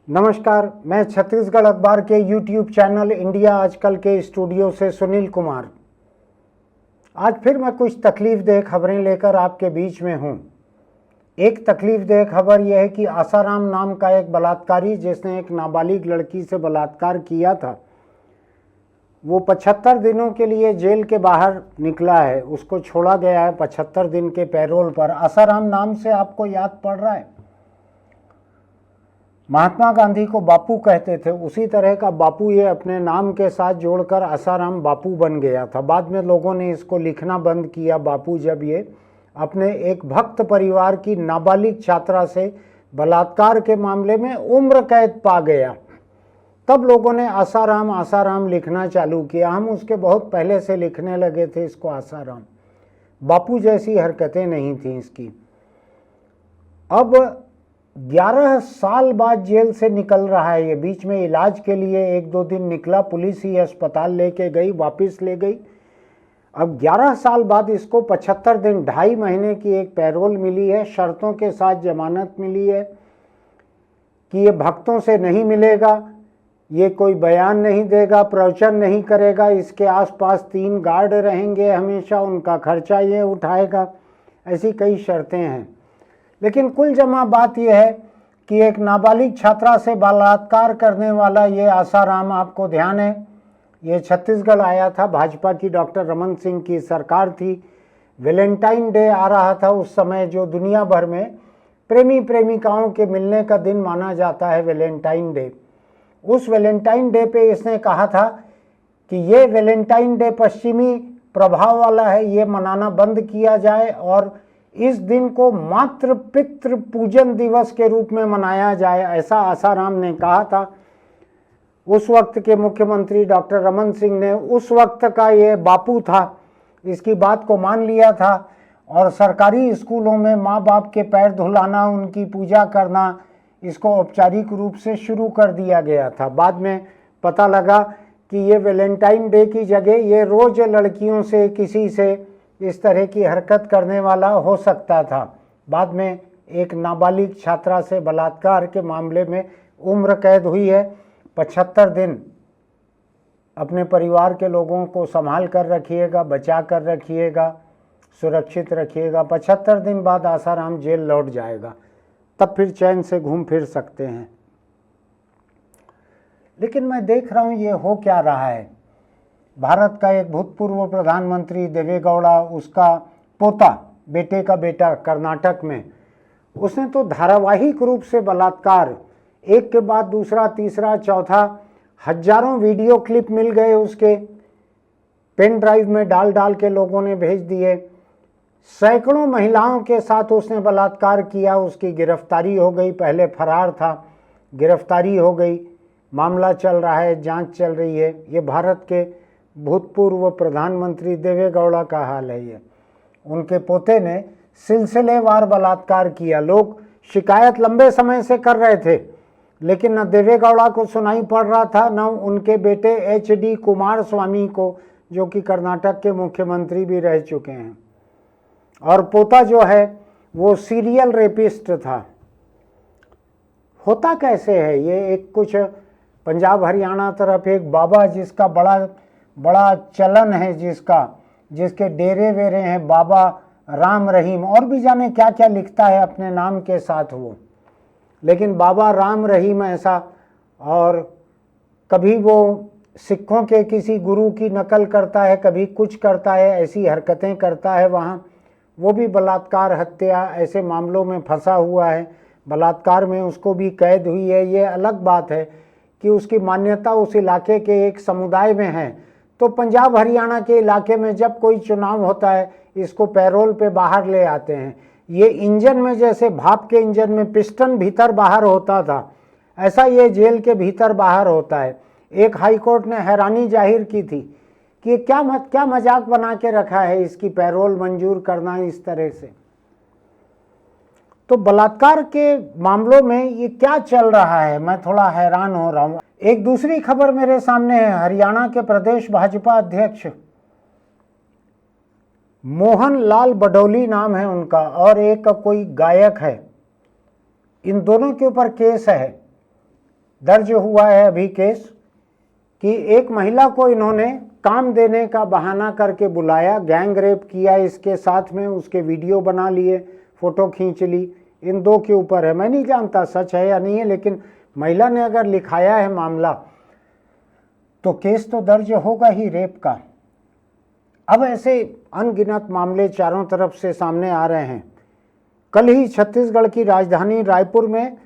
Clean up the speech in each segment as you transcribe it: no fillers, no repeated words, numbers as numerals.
नमस्कार, मैं छत्तीसगढ़ अखबार के यूट्यूब चैनल इंडिया आजकल के स्टूडियो से सुनील कुमार। आज फिर मैं कुछ तकलीफदेह खबरें लेकर आपके बीच में हूं। एक तकलीफदेह खबर यह है कि आसाराम नाम का एक बलात्कारी जिसने एक नाबालिग लड़की से बलात्कार किया था, वो 75 दिनों के लिए जेल के बाहर निकला है। उसको छोड़ा गया है 75 दिन के पैरोल पर। आसाराम नाम से आपको याद पड़ रहा है, महात्मा गांधी को बापू कहते थे, उसी तरह का बापू ये अपने नाम के साथ जोड़कर आसाराम बापू बन गया था। बाद में लोगों ने इसको लिखना बंद किया बापू, जब ये अपने एक भक्त परिवार की नाबालिग छात्रा से बलात्कार के मामले में उम्र कैद पा गया, तब लोगों ने आसाराम आसाराम लिखना चालू किया। हम उसके बहुत पहले से लिखने लगे थे इसको आसाराम। बापू जैसी हरकतें नहीं थी इसकी। अब 11 साल बाद जेल से निकल रहा है ये। बीच में इलाज के लिए 1-2 दिन निकला, पुलिस ही अस्पताल लेके गई, वापस ले गई। अब 11 साल बाद इसको 75 दिन, 2.5 महीने की एक पैरोल मिली है, शर्तों के साथ जमानत मिली है कि ये भक्तों से नहीं मिलेगा, ये कोई बयान नहीं देगा, प्रवचन नहीं करेगा, इसके आसपास 3 गार्ड रहेंगे हमेशा, उनका खर्चा ये उठाएगा। ऐसी कई शर्तें हैं। लेकिन कुल जमा बात यह है कि एक नाबालिग छात्रा से बलात्कार करने वाला ये आसाराम, आपको ध्यान है, ये छत्तीसगढ़ आया था। भाजपा की डॉक्टर रमन सिंह की सरकार थी। वैलेंटाइन डे आ रहा था उस समय, जो दुनिया भर में प्रेमी प्रेमिकाओं के मिलने का दिन माना जाता है, वैलेंटाइन डे। उस वैलेंटाइन डे पे इसने कहा था कि ये वैलेंटाइन डे पश्चिमी प्रभाव वाला है, ये मनाना बंद किया जाए और इस दिन को मातृ पितृ पूजन दिवस के रूप में मनाया जाए, ऐसा आसाराम ने कहा था। उस वक्त के मुख्यमंत्री डॉक्टर रमन सिंह ने, उस वक्त का ये बापू था, इसकी बात को मान लिया था और सरकारी स्कूलों में माँ बाप के पैर धुलाना, उनकी पूजा करना, इसको औपचारिक रूप से शुरू कर दिया गया था। बाद में पता लगा कि ये वैलेंटाइन डे की जगह ये रोज लड़कियों से, किसी से इस तरह की हरकत करने वाला हो सकता था। बाद में एक नाबालिग छात्रा से बलात्कार के मामले में उम्र कैद हुई है। 75 दिन अपने परिवार के लोगों को संभाल कर रखिएगा, बचा कर रखिएगा, सुरक्षित रखिएगा। 75 दिन बाद आसाराम जेल लौट जाएगा, तब फिर चैन से घूम फिर सकते हैं। लेकिन मैं देख रहा हूँ ये हो क्या रहा है। भारत का एक भूतपूर्व प्रधानमंत्री देवेगौड़ा, उसका पोता, बेटे का बेटा कर्नाटक में, उसने तो धारावाहिक रूप से बलात्कार, एक के बाद दूसरा, तीसरा, चौथा, हजारों वीडियो क्लिप मिल गए उसके, पेन ड्राइव में डाल डाल के लोगों ने भेज दिए। सैकड़ों महिलाओं के साथ उसने बलात्कार किया। उसकी गिरफ्तारी हो गई, पहले फरार था, गिरफ्तारी हो गई, मामला चल रहा है, जांच चल रही है। ये भारत के भूतपूर्व प्रधानमंत्री देवेगौड़ा का हाल है। ये उनके पोते ने सिलसिलेवार बलात्कार किया। लोग शिकायत लंबे समय से कर रहे थे, लेकिन न देवेगौड़ा को सुनाई पड़ रहा था, न उनके बेटे HD कुमारस्वामी को, जो कि कर्नाटक के मुख्यमंत्री भी रह चुके हैं। और पोता जो है वो सीरियल रेपिस्ट था। होता कैसे है ये? एक कुछ पंजाब हरियाणा तरफ एक बाबा, जिसका बड़ा चलन है, जिसके डेरे वेरे हैं, बाबा राम रहीम, और भी जाने क्या क्या लिखता है अपने नाम के साथ वो। लेकिन बाबा राम रहीम ऐसा, और कभी वो सिखों के किसी गुरु की नकल करता है, कभी कुछ करता है, ऐसी हरकतें करता है वहाँ। वो भी बलात्कार, हत्या, ऐसे मामलों में फंसा हुआ है। बलात्कार में उसको भी कैद हुई है। ये अलग बात है कि उसकी मान्यता उस इलाके के एक समुदाय में है। तो पंजाब हरियाणा के इलाके में जब कोई चुनाव होता है, इसको पैरोल पे बाहर ले आते हैं। ये इंजन में, जैसे भाप के इंजन में पिस्टन भीतर बाहर होता था, ऐसा ये जेल के भीतर बाहर होता है। एक हाईकोर्ट ने हैरानी जाहिर की थी कि क्या मजाक बना के रखा है इसकी पैरोल मंजूर करना इस तरह से। तो बलात्कार के मामलों में ये क्या चल रहा है, मैं थोड़ा हैरान हो रहा हूँ। एक दूसरी खबर मेरे सामने है। हरियाणा के प्रदेश भाजपा अध्यक्ष मोहन लाल बडौली नाम है उनका, और एक कोई गायक है, इन दोनों के ऊपर केस है दर्ज हुआ है अभी केस कि एक महिला को इन्होंने काम देने का बहाना करके बुलाया, गैंग रेप किया इसके साथ में, उसके वीडियो बना लिए, फोटो खींच ली। इन दो के ऊपर है, मैं नहीं जानता सच है या नहीं है, लेकिन महिला ने अगर लिखाया है मामला तो केस तो दर्ज होगा ही रेप का। अब ऐसे अनगिनत मामले चारों तरफ से सामने आ रहे हैं। कल ही छत्तीसगढ़ की राजधानी रायपुर में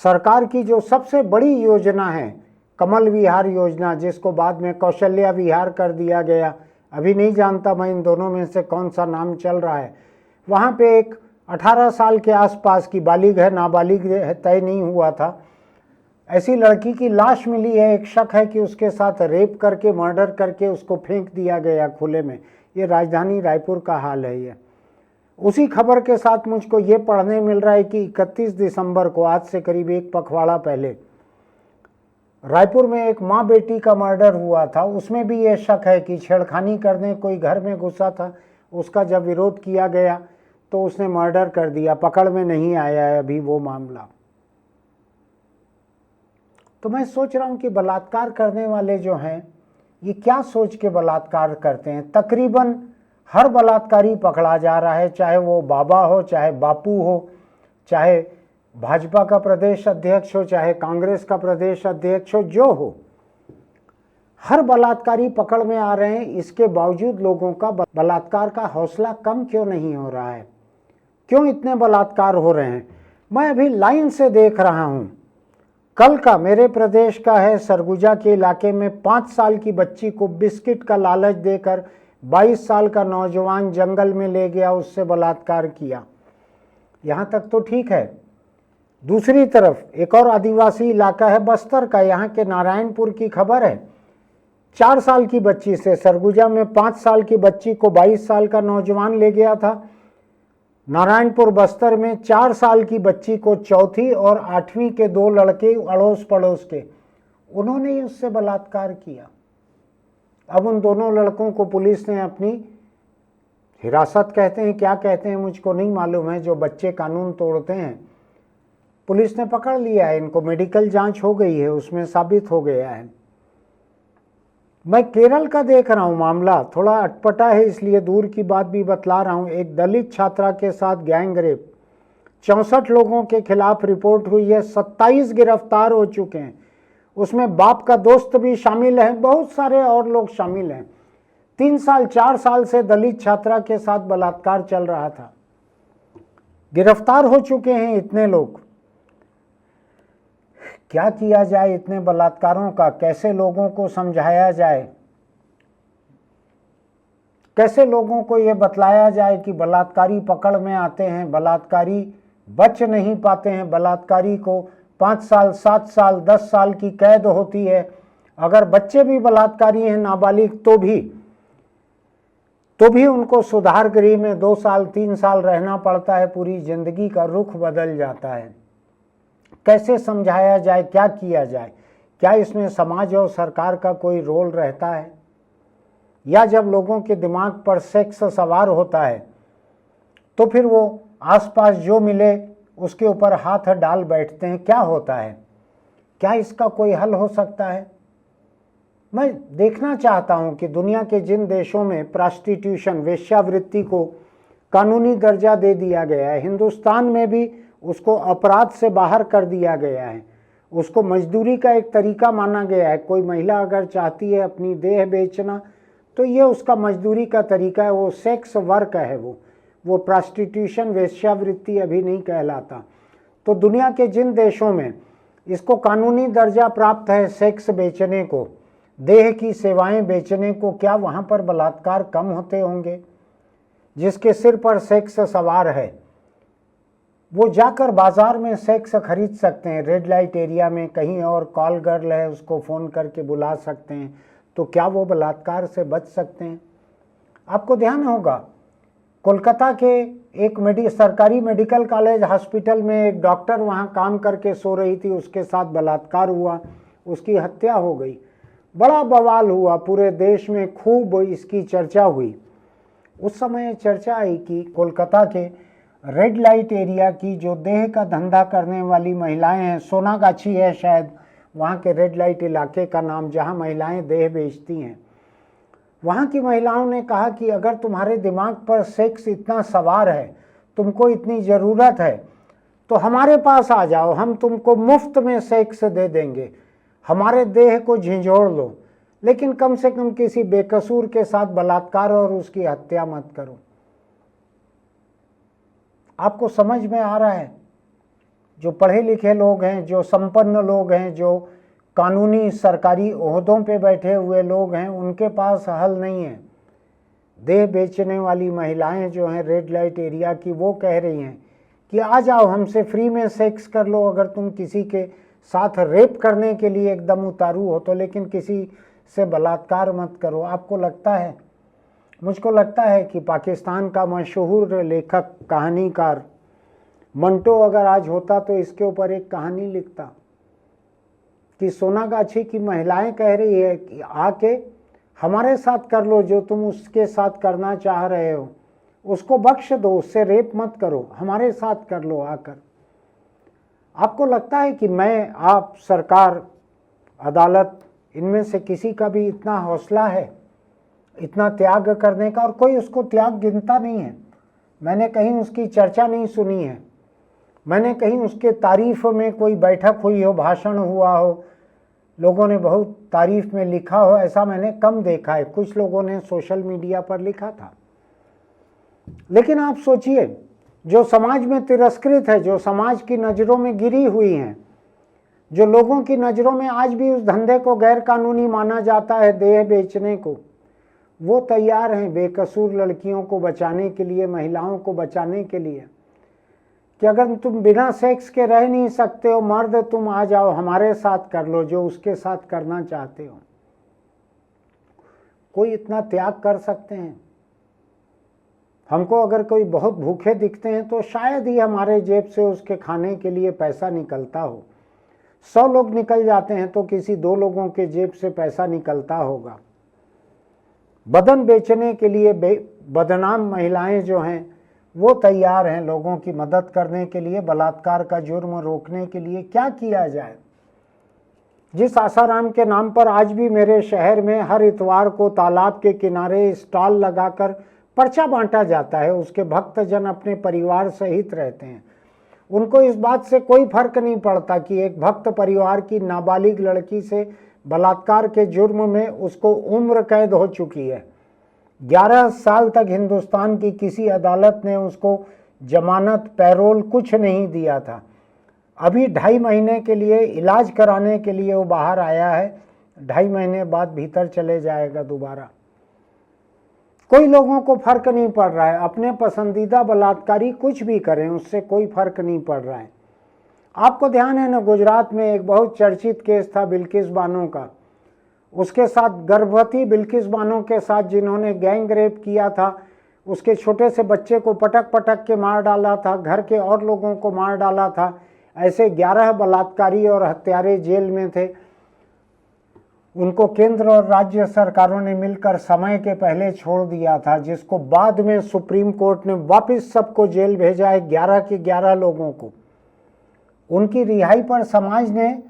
सरकार की जो सबसे बड़ी योजना है कमल विहार योजना, जिसको बाद में कौशल्या विहार कर दिया गया, अभी नहीं जानता मैं इन दोनों में से कौन सा नाम चल रहा है, वहाँ पे एक 18 साल के आसपास की बालिग है, नाबालिग है, तय नहीं हुआ था, ऐसी लड़की की लाश मिली है। एक शक है कि उसके साथ रेप करके, मर्डर करके उसको फेंक दिया गया खुले में। ये राजधानी रायपुर का हाल है। ये उसी खबर के साथ मुझको ये पढ़ने मिल रहा है कि 31 दिसंबर को, आज से करीब एक पखवाड़ा पहले, रायपुर में एक माँ बेटी का मर्डर हुआ था। उसमें भी ये शक है कि छेड़खानी करने कोई घर में घुसा था, उसका जब विरोध किया गया तो उसने मर्डर कर दिया। पकड़ में नहीं आया है अभी वो मामला। तो मैं सोच रहा हूँ कि बलात्कार करने वाले जो हैं ये क्या सोच के बलात्कार करते हैं। तकरीबन हर बलात्कारी पकड़ा जा रहा है, चाहे वो बाबा हो, चाहे बापू हो, चाहे भाजपा का प्रदेश अध्यक्ष हो, चाहे कांग्रेस का प्रदेश अध्यक्ष हो, जो हो, हर बलात्कारी पकड़ में आ रहे हैं। इसके बावजूद लोगों का बलात्कार का हौसला कम क्यों नहीं हो रहा है? क्यों इतने बलात्कार हो रहे हैं? मैं अभी लाइन से देख रहा हूँ, कल का मेरे प्रदेश का है, सरगुजा के इलाके में 5 साल की बच्ची को बिस्किट का लालच देकर 22 साल का नौजवान जंगल में ले गया, उससे बलात्कार किया। यहाँ तक तो ठीक है। दूसरी तरफ एक और आदिवासी इलाका है बस्तर का, यहाँ के नारायणपुर की खबर है। 4 साल की बच्ची से, सरगुजा में 5 साल की बच्ची को 22 साल का नौजवान ले गया था। नारायणपुर बस्तर में 4 साल की बच्ची को 4वीं और 8वीं के 2 लड़के अड़ोस पड़ोस के, उन्होंने ही उससे बलात्कार किया। अब उन दोनों लड़कों को पुलिस ने अपनी हिरासत कहते हैं, क्या कहते हैं मुझको नहीं मालूम है, जो बच्चे कानून तोड़ते हैं, पुलिस ने पकड़ लिया है इनको। मेडिकल जांच हो गई है, उसमें साबित हो गया है। मैं केरल का देख रहा हूं मामला, थोड़ा अटपटा है इसलिए दूर की बात भी बतला रहा हूं। एक दलित छात्रा के साथ गैंग रेप, 64 लोगों के खिलाफ रिपोर्ट हुई है, 27 गिरफ्तार हो चुके हैं। उसमें बाप का दोस्त भी शामिल है, बहुत सारे और लोग शामिल हैं। 3 साल 4 साल से दलित छात्रा के साथ बलात्कार चल रहा था, गिरफ्तार हो चुके हैं इतने लोग। क्या किया जाए इतने बलात्कारों का? कैसे लोगों को समझाया जाए? कैसे लोगों को ये बतलाया जाए कि बलात्कारी पकड़ में आते हैं, बलात्कारी बच नहीं पाते हैं, बलात्कारी को 5 साल 7 साल 10 साल की कैद होती है। अगर बच्चे भी बलात्कारी हैं, नाबालिग, तो भी उनको सुधार गृह में 2 साल 3 साल रहना पड़ता है, पूरी जिंदगी का रुख बदल जाता है। कैसे समझाया जाए, क्या किया जाए? क्या इसमें समाज और सरकार का कोई रोल रहता है? या जब लोगों के दिमाग पर सेक्स सवार होता है तो फिर वो आसपास जो मिले उसके ऊपर हाथ डाल बैठते हैं? क्या होता है? क्या इसका कोई हल हो सकता है? मैं देखना चाहता हूं कि दुनिया के जिन देशों में प्रोस्टिट्यूशन, वेश्यावृत्ति को कानूनी दर्जा दे दिया गया है, हिंदुस्तान में भी उसको अपराध से बाहर कर दिया गया है। उसको मजदूरी का एक तरीका माना गया है। कोई महिला अगर चाहती है अपनी देह बेचना तो ये उसका मजदूरी का तरीका है, वो सेक्स वर्क है। वो प्रोस्टिट्यूशन, वेश्यावृत्ति अभी नहीं कहलाता। तो दुनिया के जिन देशों में इसको कानूनी दर्जा प्राप्त है सेक्स बेचने को, देह की सेवाएं बेचने को, क्या वहाँ पर बलात्कार कम होते होंगे? जिसके सिर पर सेक्स सवार है वो जाकर बाजार में सेक्स खरीद सकते हैं, रेड लाइट एरिया में कहीं और कॉल गर्ल है उसको फ़ोन करके बुला सकते हैं। तो क्या वो बलात्कार से बच सकते हैं? आपको ध्यान होगा कोलकाता के एक सरकारी मेडिकल कॉलेज हॉस्पिटल में एक डॉक्टर वहाँ काम करके सो रही थी, उसके साथ बलात्कार हुआ, उसकी हत्या हो गई। बड़ा बवाल हुआ, पूरे देश में खूब इसकी चर्चा हुई। उस समय चर्चा आई कि कोलकाता के रेड लाइट एरिया की जो देह का धंधा करने वाली महिलाएं हैं, सोनागाछी है शायद, वहाँ के रेड लाइट इलाके का नाम, जहाँ महिलाएं देह बेचती हैं। वहाँ की महिलाओं ने कहा कि अगर तुम्हारे दिमाग पर सेक्स इतना सवार है, तुमको इतनी ज़रूरत है, तो हमारे पास आ जाओ, हम तुमको मुफ्त में सेक्स दे देंगे, हमारे देह को झिंझोड़ लो, लेकिन कम से कम किसी बेकसूर के साथ बलात्कार और उसकी हत्या मत करो। आपको समझ में आ रहा है? जो पढ़े लिखे लोग हैं, जो संपन्न लोग हैं, जो कानूनी सरकारी ओहदों पे बैठे हुए लोग हैं, उनके पास हल नहीं है। देह बेचने वाली महिलाएं जो हैं रेड लाइट एरिया की, वो कह रही हैं कि आ जाओ, हमसे फ्री में सेक्स कर लो, अगर तुम किसी के साथ रेप करने के लिए एकदम उतारू हो तो, लेकिन किसी से बलात्कार मत करो। आपको लगता है, मुझको लगता है कि पाकिस्तान का मशहूर लेखक कहानीकार मंटो अगर आज होता तो इसके ऊपर एक कहानी लिखता कि सोनागाछी की महिलाएं कह रही है कि आके हमारे साथ कर लो, जो तुम उसके साथ करना चाह रहे हो उसको बख्श दो, उससे रेप मत करो, हमारे साथ कर लो आकर। आपको लगता है कि मैं, आप, सरकार, अदालत, इनमें से किसी का भी इतना हौसला है इतना त्याग करने का? और कोई उसको त्याग गिनता नहीं है। मैंने कहीं उसकी चर्चा नहीं सुनी है, मैंने कहीं उसके तारीफ में कोई बैठक हुई हो, भाषण हुआ हो, लोगों ने बहुत तारीफ में लिखा हो, ऐसा मैंने कम देखा है। कुछ लोगों ने सोशल मीडिया पर लिखा था। लेकिन आप सोचिए, जो समाज में तिरस्कृत है, जो समाज की नज़रों में गिरी हुई हैं, जो लोगों की नज़रों में आज भी उस धंधे को गैर कानूनी माना जाता है, देह बेचने को, वो तैयार हैं बेकसूर लड़कियों को बचाने के लिए, महिलाओं को बचाने के लिए, कि अगर तुम बिना सेक्स के रह नहीं सकते हो मर्द, तुम आ जाओ, हमारे साथ कर लो जो उसके साथ करना चाहते हो। कोई इतना त्याग कर सकते हैं? हमको अगर कोई बहुत भूखे दिखते हैं तो शायद ही हमारे जेब से उसके खाने के लिए पैसा निकलता हो। 100 लोग निकल जाते हैं तो किसी 2 लोगों के जेब से पैसा निकलता होगा। बदन बेचने के लिए बदनाम महिलाएं जो हैं वो तैयार हैं लोगों की मदद करने के लिए। बलात्कार का जुर्म रोकने के लिए क्या किया जाए? जिस आसाराम के नाम पर आज भी मेरे शहर में हर इतवार को तालाब के किनारे स्टॉल लगाकर पर्चा बांटा जाता है, उसके भक्तजन अपने परिवार सहित रहते हैं। उनको इस बात से कोई फर्क नहीं पड़ता कि एक भक्त परिवार की नाबालिग लड़की से बलात्कार के जुर्म में उसको उम्र कैद हो चुकी है। 11 साल तक हिंदुस्तान की किसी अदालत ने उसको जमानत, पैरोल कुछ नहीं दिया था। अभी 2.5 महीने के लिए इलाज कराने के लिए वो बाहर आया है, 2.5 महीने बाद भीतर चले जाएगा दोबारा। कोई लोगों को फर्क नहीं पड़ रहा है, अपने पसंदीदा बलात्कारी कुछ भी करें उससे कोई फर्क नहीं पड़ रहा है। आपको ध्यान है ना, गुजरात में एक बहुत चर्चित केस था बिल्किस बानो का। उसके साथ गर्भवती बिल्किस बानो के साथ जिन्होंने गैंग रेप किया था, उसके छोटे से बच्चे को पटक पटक के मार डाला था, घर के और लोगों को मार डाला था, ऐसे 11 बलात्कारी और हत्यारे जेल में थे। उनको केंद्र और राज्य सरकारों ने मिलकर समय के पहले छोड़ दिया था, जिसको बाद में सुप्रीम कोर्ट ने वापस सबको जेल भेजा है, 11 के 11 लोगों को। उनकी रिहाई पर समाज ने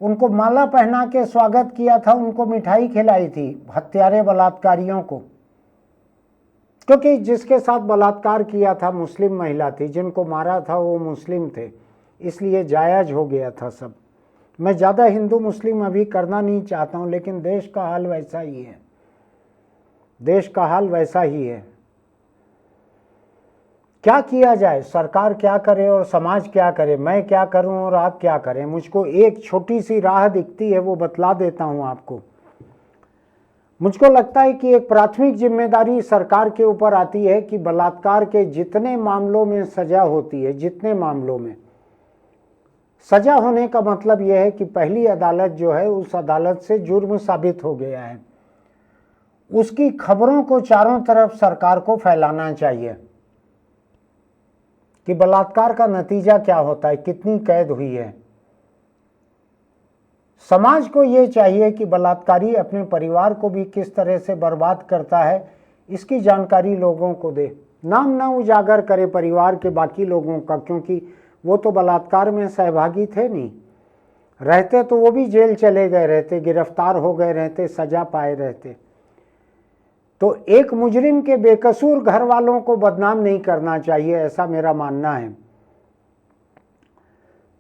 उनको माला पहना के स्वागत किया था, उनको मिठाई खिलाई थी, हत्यारे बलात्कारियों को, क्योंकि जिसके साथ बलात्कार किया था मुस्लिम महिला थी, जिनको मारा था वो मुस्लिम थे, इसलिए जायज़ हो गया था सब। मैं ज़्यादा हिंदू मुस्लिम अभी करना नहीं चाहता हूँ, लेकिन देश का हाल वैसा ही है, देश का हाल वैसा ही है। क्या किया जाए? सरकार क्या करे और समाज क्या करे? मैं क्या करूं और आप क्या करें? मुझको एक छोटी सी राह दिखती है, वो बतला देता हूं आपको। मुझको लगता है कि एक प्राथमिक जिम्मेदारी सरकार के ऊपर आती है कि बलात्कार के जितने मामलों में सजा होती है, जितने मामलों में सजा होने का मतलब यह है कि पहली अदालत जो है उस अदालत से जुर्म साबित हो गया है, उसकी खबरों को चारों तरफ सरकार को फैलाना चाहिए कि बलात्कार का नतीजा क्या होता है, कितनी कैद हुई है। समाज को ये चाहिए कि बलात्कारी अपने परिवार को भी किस तरह से बर्बाद करता है, इसकी जानकारी लोगों को दे। नाम ना उजागर करे परिवार के बाकी लोगों का, क्योंकि वो तो बलात्कार में सहभागी थे नहीं। रहते तो वो भी जेल चले गए रहते, गिरफ्तार हो गए रहते, सजा पाए रहते। तो एक मुजरिम के बेकसूर घर वालों को बदनाम नहीं करना चाहिए, ऐसा मेरा मानना है।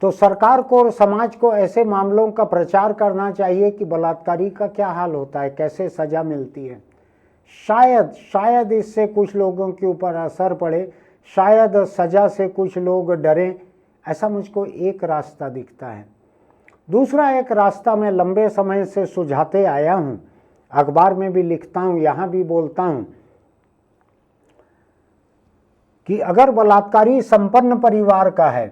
तो सरकार को और समाज को ऐसे मामलों का प्रचार करना चाहिए कि बलात्कारी का क्या हाल होता है, कैसे सजा मिलती है। शायद इससे कुछ लोगों के ऊपर असर पड़े, शायद सजा से कुछ लोग डरें, ऐसा मुझको एक रास्ता दिखता है। दूसरा एक रास्ता मैं लंबे समय से सुझाते आया हूँ, अखबार में भी लिखता हूँ, यहाँ भी बोलता हूँ, कि अगर बलात्कारी संपन्न परिवार का है,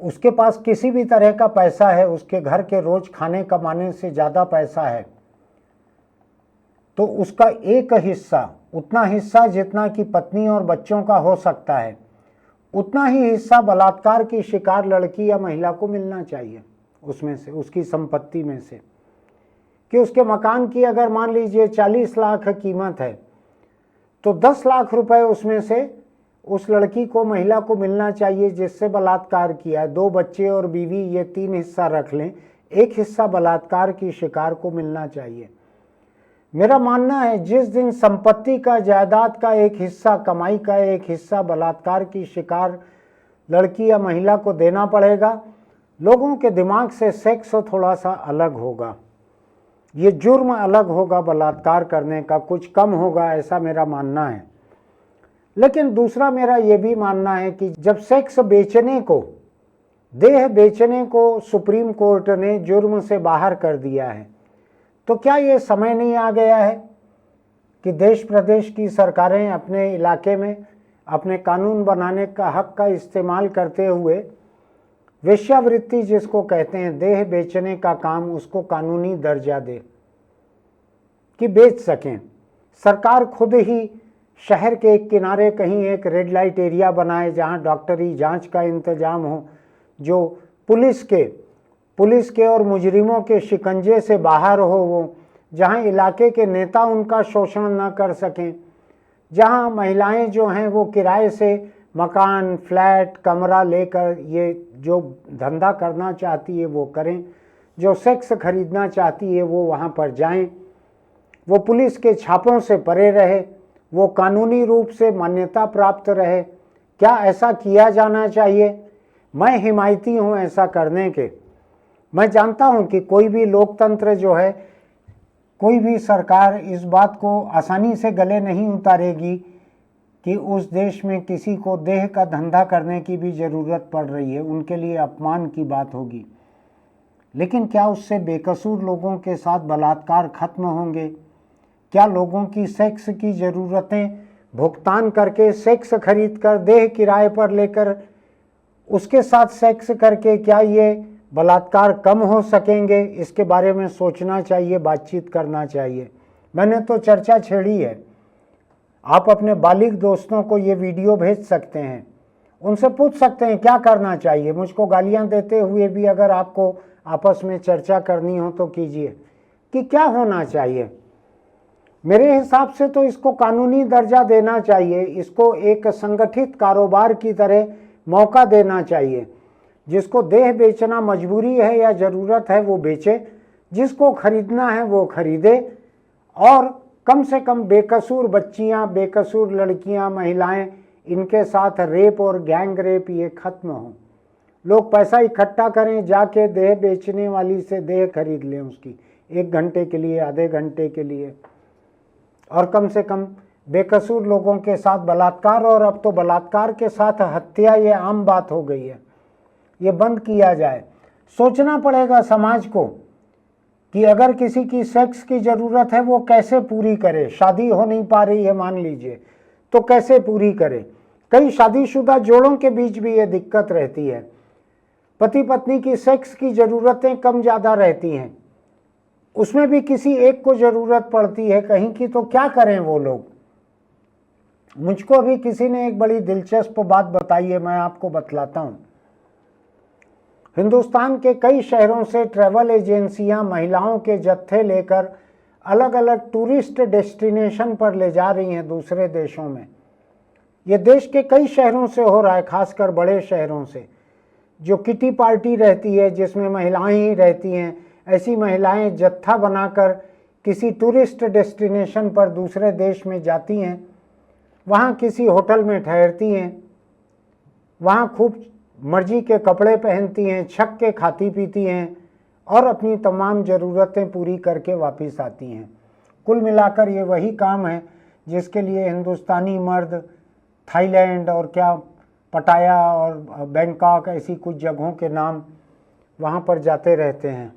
उसके पास किसी भी तरह का पैसा है, उसके घर के रोज खाने कमाने से ज़्यादा पैसा है, तो उसका एक हिस्सा, उतना हिस्सा जितना कि पत्नी और बच्चों का हो सकता है, उतना ही हिस्सा बलात्कार की शिकार लड़की या महिला को मिलना चाहिए उसमें से, उसकी संपत्ति में से। कि उसके मकान की अगर मान लीजिए 40 लाख कीमत है, तो 10 लाख रुपए उसमें से उस लड़की को, महिला को मिलना चाहिए जिससे बलात्कार किया है। 2 बच्चे और बीवी, ये 3 हिस्सा रख लें, एक हिस्सा बलात्कार की शिकार को मिलना चाहिए। मेरा मानना है जिस दिन संपत्ति का, जायदाद का एक हिस्सा, कमाई का एक हिस्सा बलात्कार की शिकार लड़की या महिला को देना पड़ेगा, लोगों के दिमाग से सेक्स थोड़ा सा अलग होगा, ये जुर्म अलग होगा, बलात्कार करने का कुछ कम होगा, ऐसा मेरा मानना है। लेकिन दूसरा मेरा ये भी मानना है कि जब सेक्स बेचने को, देह बेचने को सुप्रीम कोर्ट ने जुर्म से बाहर कर दिया है, तो क्या ये समय नहीं आ गया है कि देश प्रदेश की सरकारें अपने इलाके में अपने कानून बनाने का हक का इस्तेमाल करते हुए वेश्यावृत्ति, जिसको कहते हैं देह बेचने का काम, उसको कानूनी दर्जा दे कि बेच सकें। सरकार खुद ही शहर के एक किनारे कहीं एक रेड लाइट एरिया बनाए जहां डॉक्टरी जांच का इंतजाम हो, जो पुलिस के और मुजरिमों के शिकंजे से बाहर हो, वो जहां इलाके के नेता उनका शोषण न कर सकें, जहां महिलाएं जो हैं वो किराए से मकान, फ्लैट, कमरा लेकर ये जो धंधा करना चाहती है वो करें, जो सेक्स खरीदना चाहती है वो वहां पर जाएं, वो पुलिस के छापों से परे रहे, वो कानूनी रूप से मान्यता प्राप्त रहे। क्या ऐसा किया जाना चाहिए? मैं हिमायती हूं ऐसा करने के। मैं जानता हूं कि कोई भी लोकतंत्र जो है, कोई भी सरकार इस बात को आसानी से गले नहीं उतारेगी कि उस देश में किसी को देह का धंधा करने की भी ज़रूरत पड़ रही है, उनके लिए अपमान की बात होगी। लेकिन क्या उससे बेकसूर लोगों के साथ बलात्कार खत्म होंगे? क्या लोगों की सेक्स की ज़रूरतें भुगतान करके, सेक्स खरीद कर, देह किराए पर लेकर उसके साथ सेक्स करके, क्या ये बलात्कार कम हो सकेंगे? इसके बारे में सोचना चाहिए, बातचीत करना चाहिए। मैंने तो चर्चा छेड़ी है। आप अपने बालिग दोस्तों को ये वीडियो भेज सकते हैं, उनसे पूछ सकते हैं क्या करना चाहिए। मुझको गालियां देते हुए भी अगर आपको आपस में चर्चा करनी हो तो कीजिए कि क्या होना चाहिए। मेरे हिसाब से तो इसको कानूनी दर्जा देना चाहिए, इसको एक संगठित कारोबार की तरह मौका देना चाहिए। जिसको देह बेचना मजबूरी है या ज़रूरत है वो बेचे, जिसको खरीदना है वो खरीदे, और कम से कम बेकसूर बच्चियां, बेकसूर लड़कियां, महिलाएं, इनके साथ रेप और गैंग रेप ये खत्म हो। लोग पैसा इकट्ठा करें, जाके देह बेचने वाली से देह खरीद लें उसकी, 1 घंटे के लिए, आधे घंटे के लिए, और कम से कम बेकसूर लोगों के साथ बलात्कार, और अब तो बलात्कार के साथ हत्या ये आम बात हो गई है, ये बंद किया जाए। सोचना पड़ेगा समाज को कि अगर किसी की सेक्स की ज़रूरत है वो कैसे पूरी करे। शादी हो नहीं पा रही है मान लीजिए, तो कैसे पूरी करे। कई शादीशुदा जोड़ों के बीच भी ये दिक्कत रहती है, पति पत्नी की सेक्स की ज़रूरतें कम ज़्यादा रहती हैं, उसमें भी किसी एक को ज़रूरत पड़ती है कहीं की, तो क्या करें वो लोग। मुझको अभी किसी ने एक बड़ी दिलचस्प बात बताई है, मैं आपको बतलाता हूँ। हिंदुस्तान के कई शहरों से ट्रैवल एजेंसियां महिलाओं के जत्थे लेकर अलग अलग टूरिस्ट डेस्टिनेशन पर ले जा रही हैं दूसरे देशों में। ये देश के कई शहरों से हो रहा है, खासकर बड़े शहरों से। जो किटी पार्टी रहती है जिसमें महिलाएं ही रहती हैं, ऐसी महिलाएं जत्था बनाकर किसी टूरिस्ट डेस्टिनेशन पर दूसरे देश में जाती हैं, वहाँ किसी होटल में ठहरती हैं, वहाँ खूब मर्जी के कपड़े पहनती हैं, छक के खाती पीती हैं और अपनी तमाम ज़रूरतें पूरी करके वापस आती हैं। कुल मिलाकर ये वही काम है जिसके लिए हिंदुस्तानी मर्द थाईलैंड और क्या पटाया और बैंकॉक ऐसी कुछ जगहों के नाम वहाँ पर जाते रहते हैं।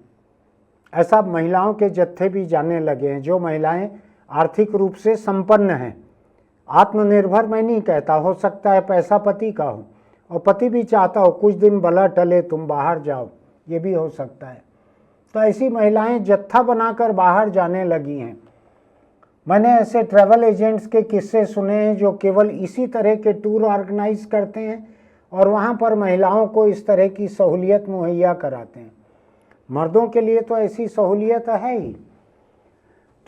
ऐसा महिलाओं के जत्थे भी जाने लगे हैं, जो महिलाएं आर्थिक रूप से संपन्न हैं। आत्मनिर्भर मैं नहीं कहता, हो सकता है पैसा पति का हो और पति भी चाहता हो कुछ दिन भला टले तुम बाहर जाओ, ये भी हो सकता है। तो ऐसी महिलाएं जत्था बनाकर बाहर जाने लगी हैं। मैंने ऐसे ट्रैवल एजेंट्स के किस्से सुने हैं जो केवल इसी तरह के टूर ऑर्गेनाइज करते हैं और वहाँ पर महिलाओं को इस तरह की सहूलियत मुहैया कराते हैं। मर्दों के लिए तो ऐसी सहूलियत है ही।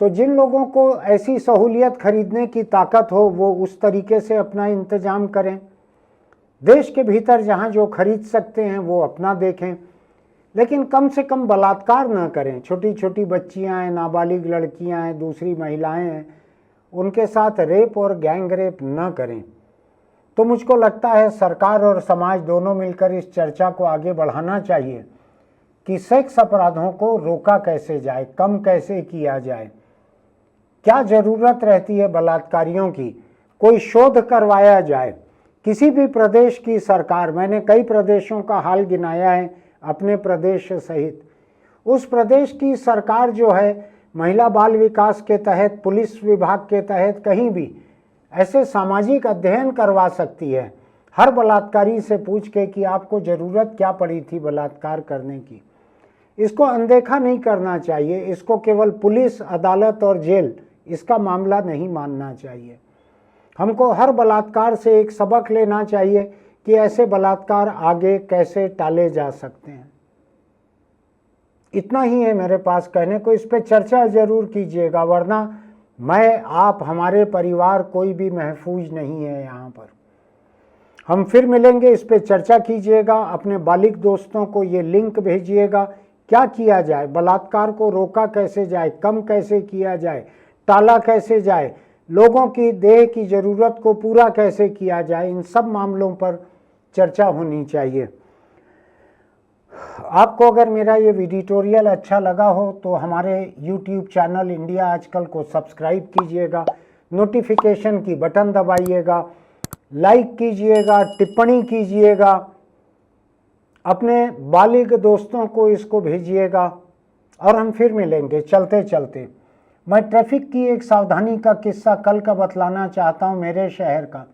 तो जिन लोगों को ऐसी सहूलियत खरीदने की ताकत हो वो उस तरीके से अपना इंतजाम करें। देश के भीतर जहाँ जो खरीद सकते हैं वो अपना देखें, लेकिन कम से कम बलात्कार न करें। छोटी छोटी बच्चियां हैं, नाबालिग लड़कियां हैं, दूसरी महिलाएं हैं, उनके साथ रेप और गैंग रेप न करें। तो मुझको लगता है सरकार और समाज दोनों मिलकर इस चर्चा को आगे बढ़ाना चाहिए कि सेक्स अपराधों को रोका कैसे जाए, कम कैसे किया जाए। क्या ज़रूरत रहती है बलात्कारियों की, कोई शोध करवाया जाए। किसी भी प्रदेश की सरकार, मैंने कई प्रदेशों का हाल गिनाया है अपने प्रदेश सहित, उस प्रदेश की सरकार जो है महिला बाल विकास के तहत, पुलिस विभाग के तहत कहीं भी ऐसे सामाजिक अध्ययन करवा सकती है, हर बलात्कारी से पूछ के कि आपको ज़रूरत क्या पड़ी थी बलात्कार करने की। इसको अनदेखा नहीं करना चाहिए, इसको केवल पुलिस, अदालत और जेल इसका मामला नहीं मानना चाहिए। हमको हर बलात्कार से एक सबक लेना चाहिए कि ऐसे बलात्कार आगे कैसे टाले जा सकते हैं। इतना ही है मेरे पास कहने को। इस पे चर्चा ज़रूर कीजिएगा, वरना मैं, आप, हमारे परिवार कोई भी महफूज नहीं है यहाँ पर। हम फिर मिलेंगे, इस पे चर्चा कीजिएगा, अपने बालिग दोस्तों को ये लिंक भेजिएगा। क्या किया जाए, बलात्कार को रोका कैसे जाए, कम कैसे किया जाए, टाला कैसे जाए, लोगों की देह की ज़रूरत को पूरा कैसे किया जाए, इन सब मामलों पर चर्चा होनी चाहिए। आपको अगर मेरा ये एडिटोरियल अच्छा लगा हो तो हमारे YouTube चैनल इंडिया आजकल को सब्सक्राइब कीजिएगा, नोटिफिकेशन की बटन दबाइएगा, लाइक कीजिएगा, टिप्पणी कीजिएगा, अपने बालिग दोस्तों को इसको भेजिएगा और हम फिर मिलेंगे चलते चलते। मैं ट्रैफिक की एक सावधानी का किस्सा कल का बतलाना चाहता हूँ मेरे शहर का।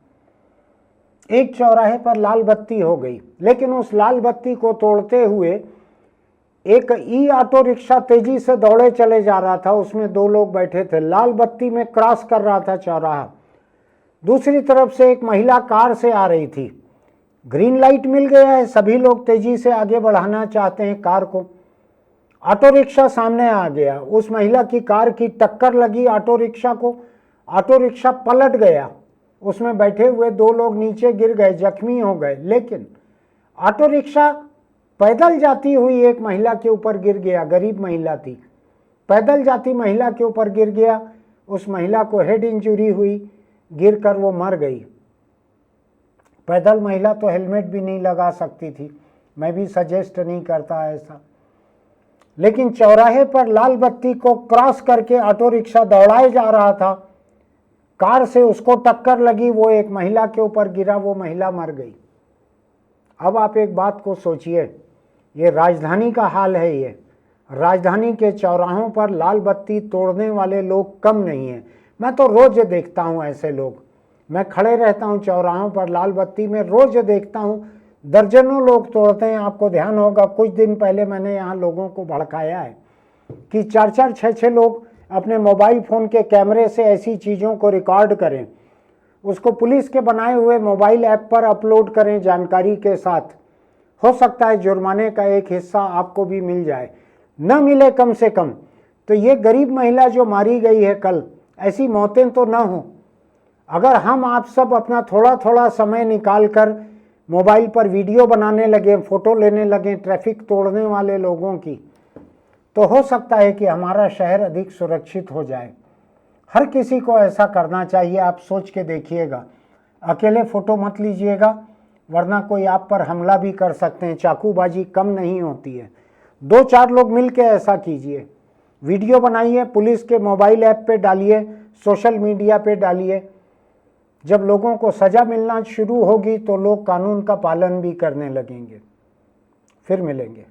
एक चौराहे पर लाल बत्ती हो गई, लेकिन उस लाल बत्ती को तोड़ते हुए एक ई ऑटो रिक्शा तेजी से दौड़े चले जा रहा था। उसमें दो लोग बैठे थे, लाल बत्ती में क्रॉस कर रहा था चौराहा। दूसरी तरफ से एक महिला कार से आ रही थी। ग्रीन लाइट मिल गया है, सभी लोग तेजी से आगे बढ़ाना चाहते हैं कार को। ऑटो रिक्शा सामने आ गया, उस महिला की कार की टक्कर लगी ऑटो रिक्शा को। ऑटो रिक्शा पलट गया, उसमें बैठे हुए दो लोग नीचे गिर गए, जख्मी हो गए। लेकिन ऑटो रिक्शा पैदल जाती हुई एक महिला के ऊपर गिर गया, गरीब महिला थी, पैदल जाती महिला के ऊपर गिर गया। उस महिला को हेड इंजरी हुई, गिरकर वो मर गई। पैदल महिला तो हेलमेट भी नहीं लगा सकती थी, मैं भी सजेस्ट नहीं करता ऐसा। लेकिन चौराहे पर लाल बत्ती को क्रॉस करके ऑटो रिक्शा दौड़ाए जा रहा था, कार से उसको टक्कर लगी, वो एक महिला के ऊपर गिरा, वो महिला मर गई। अब आप एक बात को सोचिए, ये राजधानी का हाल है। ये राजधानी के चौराहों पर लाल बत्ती तोड़ने वाले लोग कम नहीं हैं। मैं तो रोज देखता हूँ ऐसे लोग, मैं खड़े रहता हूँ चौराहों पर लाल बत्ती में, रोज देखता हूँ दर्जनों लोग तोड़ते हैं। आपको ध्यान होगा कुछ दिन पहले मैंने यहाँ लोगों को भड़काया है कि 4-4, 6-6 लोग अपने मोबाइल फ़ोन के कैमरे से ऐसी चीज़ों को रिकॉर्ड करें, उसको पुलिस के बनाए हुए मोबाइल ऐप पर अपलोड करें जानकारी के साथ। हो सकता है जुर्माने का एक हिस्सा आपको भी मिल जाए, न मिले कम से कम तो ये गरीब महिला जो मारी गई है कल, ऐसी मौतें तो न हो। अगर हम आप सब अपना थोड़ा थोड़ा समय निकाल कर मोबाइल पर वीडियो बनाने लगे, फ़ोटो लेने लगे ट्रैफिक तोड़ने वाले लोगों की, तो हो सकता है कि हमारा शहर अधिक सुरक्षित हो जाए। हर किसी को ऐसा करना चाहिए। आप सोच के देखिएगा, अकेले फ़ोटो मत लीजिएगा, वरना कोई आप पर हमला भी कर सकते हैं। चाकूबाजी कम नहीं होती है। 2-4 लोग मिलकर ऐसा कीजिए, वीडियो बनाइए, पुलिस के मोबाइल ऐप पे डालिए, सोशल मीडिया पे डालिए। जब लोगों को सज़ा मिलना शुरू होगी तो लोग कानून का पालन भी करने लगेंगे। फिर मिलेंगे।